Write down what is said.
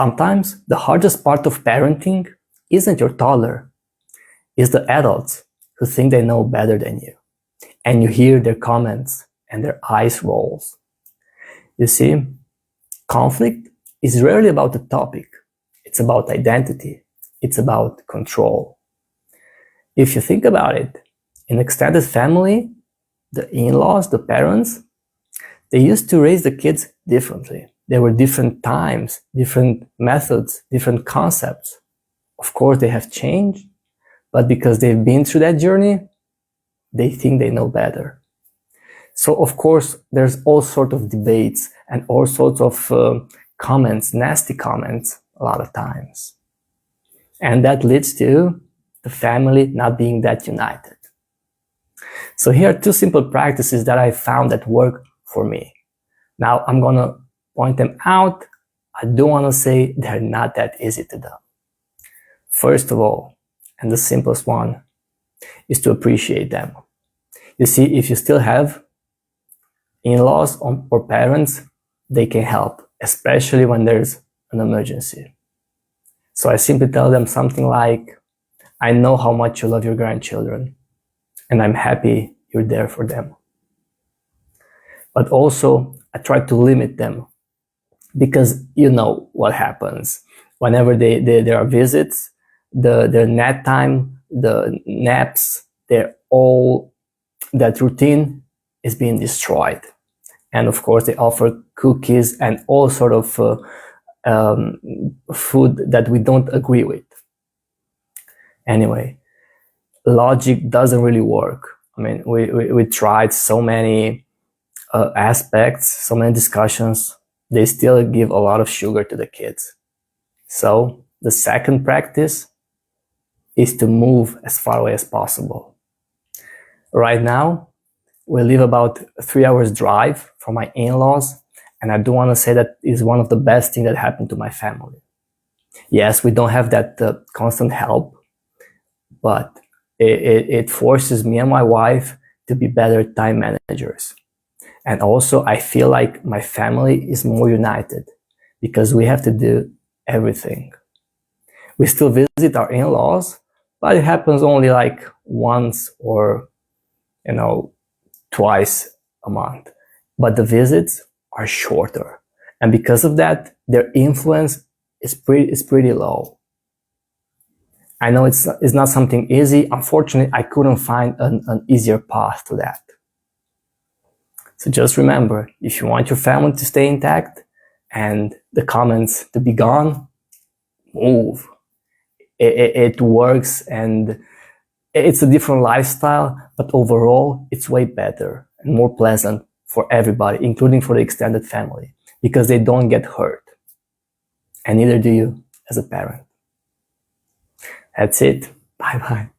Sometimes the hardest part of parenting isn't your toddler, it's the adults who think they know better than you. And you hear their comments and their eyes rolls. You see, conflict is rarely about the topic. It's about identity. It's about control. If you think about it, in extended family, the in-laws, the parents, they used to raise the kids differently. There were different times, different methods, different concepts. Of course, they have changed, but because they've been through that journey, they think they know better. So, of course, there's all sorts of debates and all sorts of comments, nasty comments, a lot of times. And that leads to the family not being that united. So here are two simple practices that I found that work for me. Now, I'm going to point them out. I do want to say they're not that easy to do. First of all, and the simplest one, is to appreciate them. You see, if you still have in-laws or parents, they can help, especially when there's an emergency. So I simply tell them something like, I know how much you love your grandchildren, and I'm happy you're there for them. But also, I try to limit them, because you know what happens. Whenever there are visits, their nap time, the naps, that routine is being destroyed. And of course, they offer cookies and all sort of food that we don't agree with. Anyway, logic doesn't really work. I mean, we tried so many aspects, so many discussions. They still give a lot of sugar to the kids. So the second practice is to move as far away as possible. Right now, we live about 3 hours drive from my in-laws, and I do want to say that is one of the best things that happened to my family. Yes, we don't have that constant help, but it forces me and my wife to be better time managers. And also, I feel like my family is more united because we have to do everything. We still visit our in-laws, but it happens only like once or, twice a month. But the visits are shorter. And because of that, their influence is pretty low. I know it's not something easy. Unfortunately, I couldn't find an easier path to that. So just remember, if you want your family to stay intact and the comments to be gone, move. It works, and it's a different lifestyle, but overall, it's way better and more pleasant for everybody, including for the extended family, because they don't get hurt. And neither do you as a parent. That's it. Bye-bye.